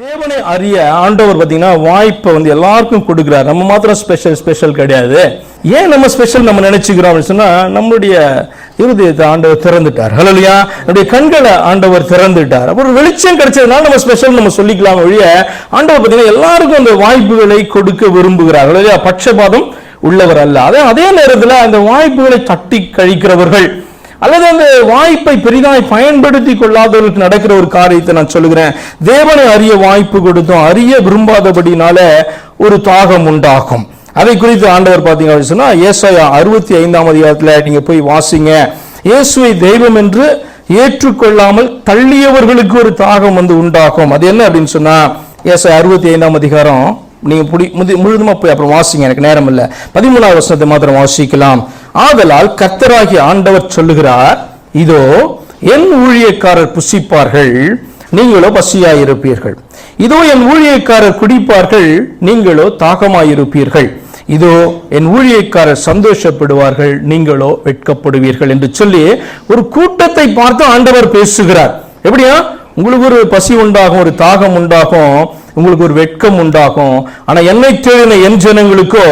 தேவனை அறிய ஆண்டவர் பார்த்தீங்கன்னா வாய்ப்பை எல்லாருக்கும் கொடுக்குறார். நம்ம மாத்திரம் ஸ்பெஷல் கிடையாது. ஏன் நம்ம ஸ்பெஷல் நம்ம நினைச்சுக்கிறோம் அப்படின்னு சொன்னா, நம்மளுடைய இருதயத்தை ஆண்டவர் திறந்துட்டார். ஹல்லேலூயா. நம்முடைய கண்களை ஆண்டவர் திறந்துட்டார். அப்புறம் வெளிச்சம் கிடைச்சதுனால நம்ம ஸ்பெஷல் நம்ம சொல்லிக்கலாம் ஒழிய, ஆண்டவர் பார்த்தீங்கன்னா எல்லாருக்கும் அந்த வாய்ப்புகளை கொடுக்க விரும்புகிறார். ஹல்லேலூயா. பட்சபாதம் உள்ளவர் அல்ல. அதே நேரத்தில் அந்த வாய்ப்புகளை தட்டி கழிக்கிறவர்கள் அல்லது அந்த வாய்ப்பை பெரிதாய் பயன்படுத்தி கொள்ளாதவர்களுக்கு நடக்கிற ஒரு காரியத்தை நான் சொல்லுகிறேன். தேவனை அறிய வாய்ப்பு கொடுத்தோம், அறிய விரும்பாதபடினால ஒரு தாகம் உண்டாகும். அதை குறித்து ஆண்டவர் பார்த்தீங்க அப்படின்னு சொன்னா, ஏசாயா 65ஆம் அதிகாரத்தில் நீங்க போய் வாசிங்க. இயேசுவை தெய்வம் என்று ஏற்றுக்கொள்ளாமல் தள்ளியவர்களுக்கு ஒரு தாகம் உண்டாகும். அது என்ன அப்படின்னு சொன்னா, ஏசாயா 65ஆம் அதிகாரம் நீங்க முழுதுமா போய் அப்புறம் வாசிங்க, எனக்கு நேரம் இல்லை. 13ஆவது வசனத்தை மாத்திரம் வாசிக்கலாம். ஆதலால் கர்த்தராகிய ஆண்டவர் சொல்லுகிறார், இதோ என் ஊழியக்காரர் புசிப்பார்கள், நீங்களோ பசியாயிருப்பீர்கள். இதோ என் ஊழியக்காரர் குடிப்பார்கள், நீங்களோ தாகமாயிருப்பீர்கள். இதோ என் ஊழியக்காரர் சந்தோஷப்படுவார்கள், நீங்களோ வெட்கப்படுவீர்கள் என்று சொல்லி ஒரு கூட்டத்தை பார்த்து ஆண்டவர் பேசுகிறார். எப்படியா? உங்களுக்கு ஒரு பசி உண்டாகும், ஒரு தாகம் உண்டாகும், உங்களுக்கு ஒரு வெட்கம் உண்டாகும். ஆனா என்னை தேடின என் ஜனங்களுக்கோ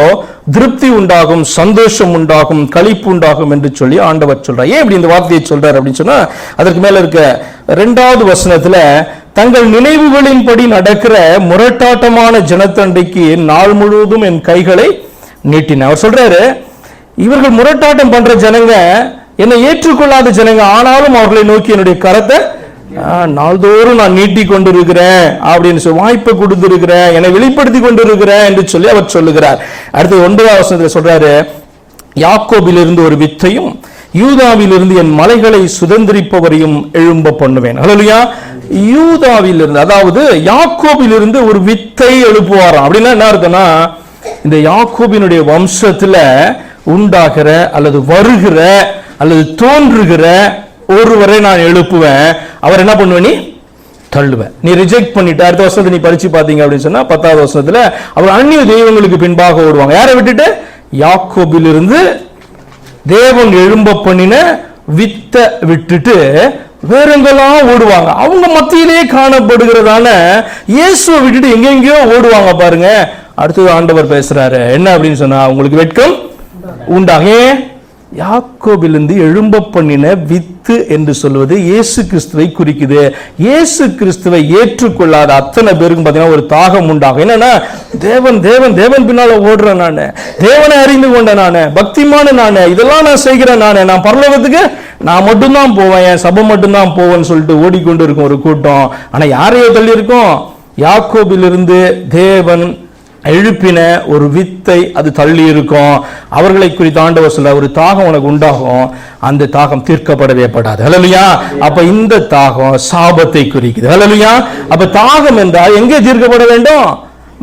திருப்தி உண்டாகும், சந்தோஷம் உண்டாகும், களிப்பு உண்டாகும் என்று சொல்லி ஆண்டவர் சொல்றார். ஏன் இப்படி இந்த வார்த்தையை சொல்றார் அப்படின்னு சொன்னா, அதற்கு மேல இருக்க 2வது வசனத்துல, தங்கள் நினைவுகளின்படி நடக்கிற முரட்டாட்டமான ஜனத்தண்டைக்கு நாள் முழுவதும் என் கைகளை நீட்டின. அவர் சொல்றாரு, இவர்கள் முரட்டாட்டம் பண்ற ஜனங்க, என்னை ஏற்றுக்கொள்ளாத ஜனங்க, ஆனாலும் அவர்களை நோக்கி என்னுடைய கரத்தை நாள்தோறும் நான் நீட்டி கொண்டிருக்கிறேன் அப்படின்னு சொல்லி வாய்ப்பை கொடுத்திருக்கிறேன், என்னை வெளிப்படுத்தி கொண்டிருக்கிறேன் என்று சொல்லி அவர் சொல்லுகிறார். அடுத்து 9வது வசனத்தில் சொல்றாரு, யாக்கோபிலிருந்து ஒரு வித்தையும் யூதாவிலிருந்து என் மலைகளை சுதந்திரிப்பவரையும் எழும்ப பண்ணுவேன். ஹல்லேலூயா. யூதாவிலிருந்து, அதாவது யாக்கோபிலிருந்து ஒரு வித்தை எழுப்புவாராம். அப்படின்னா என்ன அர்த்தம்னா, இந்த யாக்கோபினுடைய வம்சத்துல உண்டாகிற அல்லது வருகிற அல்லது தோன்றுகிற ஒருவரை நான் எழுப்புவேன். அவர் என்ன பண்ணுவேன்? நீ தள்ளுவேன், நீ ரிஜெக்ட் பண்ணிட்ட. அடுத்த வருஷத்தை நீ படிச்சு பார்த்தீங்க அப்படின்னு சொன்னா 10வது வருஷத்துல அவர் அந்நிய தெய்வங்களுக்கு பின்பாக ஓடுவாங்க. யாரை விட்டுட்டு? யாக்கோபிலிருந்து தேவன் எழும்ப பண்ணின வித்த விட்டுட்டு வேறெங்கெல்லாம் ஓடுவாங்க. அவங்க மத்தியிலே காணப்படுகிறதான இயேசுவை விட்டுட்டு எங்கெங்கயோ ஓடுவாங்க பாருங்க. அடுத்தது ஆண்டவர் பேசுறாரு, என்ன அப்படின்னு சொன்னா, உங்களுக்கு வெட்கம் உண்டாக. யாக்கோபிலிருந்து எழும்ப பண்ணின வித்து என்று சொல்வது இயேசு கிறிஸ்துவை குறிக்குது. இயேசு கிறிஸ்துவை ஏற்றுக்கொள்ளாத அத்தனை பேருக்கும் பார்த்தீங்கன்னா ஒரு தாகம் உண்டாகும். என்னன்னா, தேவன் தேவன் தேவன் பின்னால ஓடுறேன், நானு தேவனை அறிந்து கொண்ட, நானு பக்திமான, நானு இதெல்லாம் நான் செய்கிறேன், நான் பரலோகத்துக்கு நான் மட்டும்தான் போவேன், என் சபை மட்டும்தான் போவேன்னு சொல்லிட்டு ஓடிக்கொண்டு இருக்கும் ஒரு கூட்டம். ஆனா யாரையோ தள்ளி இருக்கும்? யாக்கோபிலிருந்து தேவன் எழுப்பின ஒரு வித்தை அது தள்ளி இருக்கும். அவர்களை குறித்து ஆண்டவர் சொல்ல, ஒரு தாகம் உனக்கு உண்டாகும், அந்த தாகம் தீர்க்கப்படவே படாது. ஹல்லேலூயா. அப்ப இந்த தாகம் சாபத்தை குறிக்குது. ஹல்லேலூயா. அப்ப தாகம் என்றால் எங்கே தீர்க்கப்பட வேண்டும்?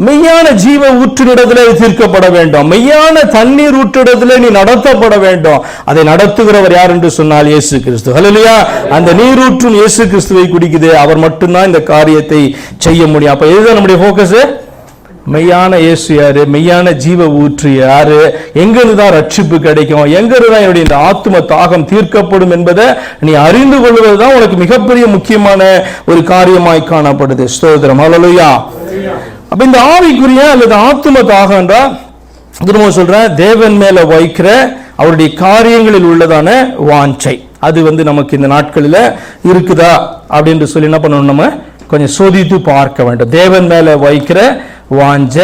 மெய்யான ஜீவ ஊற்றிடத்திலே தீர்க்கப்பட வேண்டும். மெய்யான தண்ணீர் ஊற்றிடத்திலே நீ நடத்தப்பட வேண்டும். அதை நடத்துகிறவர் யார் என்று சொன்னால் இயேசு கிறிஸ்து. ஹல்லேலூயா. அந்த நீரூற்றும் இயேசு கிறிஸ்துவை குடிக்குது. அவர் மட்டும்தான் இந்த காரியத்தை செய்ய முடியும். அப்ப இதுதான் நம்முடைய போக்கஸ். மெய்யான இயேசு யாரு? மெய்யான ஜீவ ஊற்று யாரு? எங்கிருந்துதான் ரட்சிப்பு கிடைக்கும்? எங்கிருந்தான் என்னுடைய இந்த ஆத்தும தாகம் தீர்க்கப்படும் என்பதை நீ அறிந்து கொள்வதுதான் உனக்கு மிகப்பெரிய முக்கியமான ஒரு காரியமாய் காணப்படுது. ஸ்தோத்திரம். ஹல்லேலூயா. அப்ப இந்த ஆவிக்குரிய அல்லது ஆத்தும தாகம் என்றா, திரும்ப சொல்றேன், தேவன் மேல வைக்கிற அவருடைய காரியங்களில் உள்ளதான வாஞ்சை. அது நமக்கு இந்த நாட்களில் இருக்குதா அப்படின்னு சொல்லி என்ன பண்ணணும், நம்ம கொஞ்சம் சோதித்து பார்க்க வேண்டும். தேவன் மேல வைக்கிற வாஞ்ச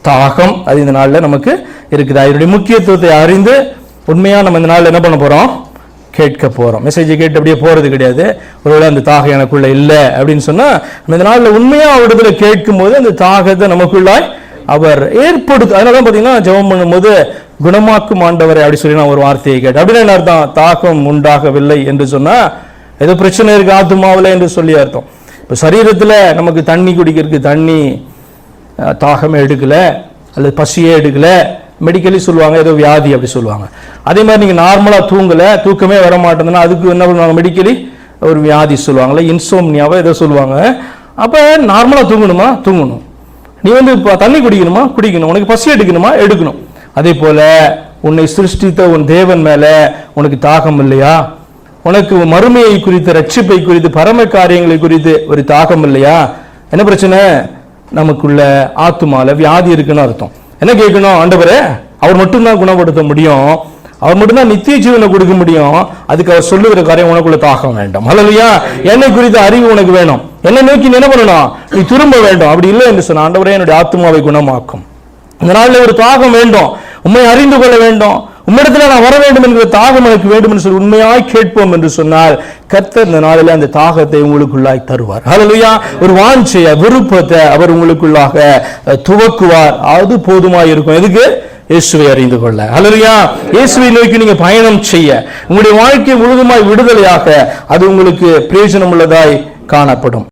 தாகம் அது இந்த நாளில் நமக்கு இருக்குதா? இதனுடைய முக்கியத்துவத்தை அறிந்து உண்மையா நம்ம இந்த நாளில் என்ன பண்ண போறோம்? கேட்க போறோம். மெசேஜை கேட்டு அப்படியே போறது கிடையாது. ஒருவேளை அந்த தாகம் எனக்குள்ள இல்லை அப்படின்னு சொன்னா, இந்த நாளில் உண்மையா அவரிடத்துல கேட்கும் போது அந்த தாகத்தை நமக்குள்ளாய் அவர் ஏற்படுத்த. அதனாலதான் பாத்தீங்கன்னா ஜெபம் பண்ணும்போது குணமாக்கும் ஆண்டவரை அப்படி சொல்லி நான் ஒரு வார்த்தையை கேட்டேன். அப்படின்னு என்ன அர்த்தம்? தாகம் உண்டாகவில்லை என்று சொன்னா ஏதோ பிரச்சனை இருக்கு ஆத்துமாவில் என்று சொல்லி அர்த்தம். இப்போ சரீரத்தில் நமக்கு தண்ணி குடிக்கிறதுக்கு தண்ணி தாகமே எடுக்கல அல்லது பசியே எடுக்கல, மெடிக்கலி சொல்லுவாங்க ஏதோ வியாதி அப்படி சொல்லுவாங்க. அதே மாதிரி நீங்கள் நார்மலாக தூங்கலை, தூக்கமே வர மாட்டேங்குதுன்னா அதுக்கு என்ன பண்ணுவாங்க? மெடிக்கலி ஒரு வியாதி சொல்லுவாங்கல்ல, இன்சோம்னியாவை ஏதோ சொல்லுவாங்க. அப்போ நார்மலாக தூங்கணுமா? தூங்கணும். நீ இப்போ தண்ணி குடிக்கணுமா? குடிக்கணும். உனக்கு பசி எடுக்கணுமா? எடுக்கணும். அதே போல உன்னை சிருஷ்டித்த உன் தேவன் மேல உனக்கு தாகம் இல்லையா? உனக்கு மறுமையை குறித்து, ரட்சிப்பை குறித்து, பரம காரியங்களை குறித்து ஒரு தாகம் இல்லையா? என்ன பிரச்சனை? நமக்குள்ள ஆத்துமால வியாதி இருக்குன்னு அர்த்தம். என்ன கேட்கணும்? ஆண்டவரே, அவர் மட்டும்தான் குணப்படுத்த முடியும், அவர் மட்டும்தான் நித்திய ஜீவனை கொடுக்க முடியும். அதுக்கு அவர் சொல்லுகிற காரியம் உனக்குள்ள தாகம் வேண்டும். ஹல்லேலூயா. என்னை குறித்த அறிவு உனக்கு வேணும். என்னை நோக்கி என்ன பண்ணணும்? நீ திரும்ப வேண்டும். அப்படி இல்லை என்று சொன்ன, ஆண்டவரே என்னுடைய ஆத்துமாவை குணமாக்கும். இந்த நாளில் ஒரு தாகம் வேண்டும், உண்மை அறிந்து கொள்ள வேண்டும், உம்மிடத்துல நான் வர வேண்டும் என்கிற தாகம் எனக்கு வேண்டும் என்று சொல்லி உண்மையாய் கேட்போம் என்று சொன்னால் கர்த்தர் இந்த நாளில் அந்த தாகத்தை உங்களுக்குள்ளாய் தருவார். ஹல்லேலூயா. ஒரு வாஞ்சைய விருப்பத்தை அவர் உங்களுக்குள்ளாக துவக்குவார். அது போதுமாய் இருக்கும். எதுக்கு? இயேசுவை அறிந்து கொள்ள. ஹல்லேலூயா. இயேசுவை நோக்கி நீங்க பயணம் செய்ய, உங்களுடைய வாழ்க்கை முழுதுமாய் விடுதலையாக அது உங்களுக்கு பிரயோஜனம் உள்ளதாய் காணப்படும்.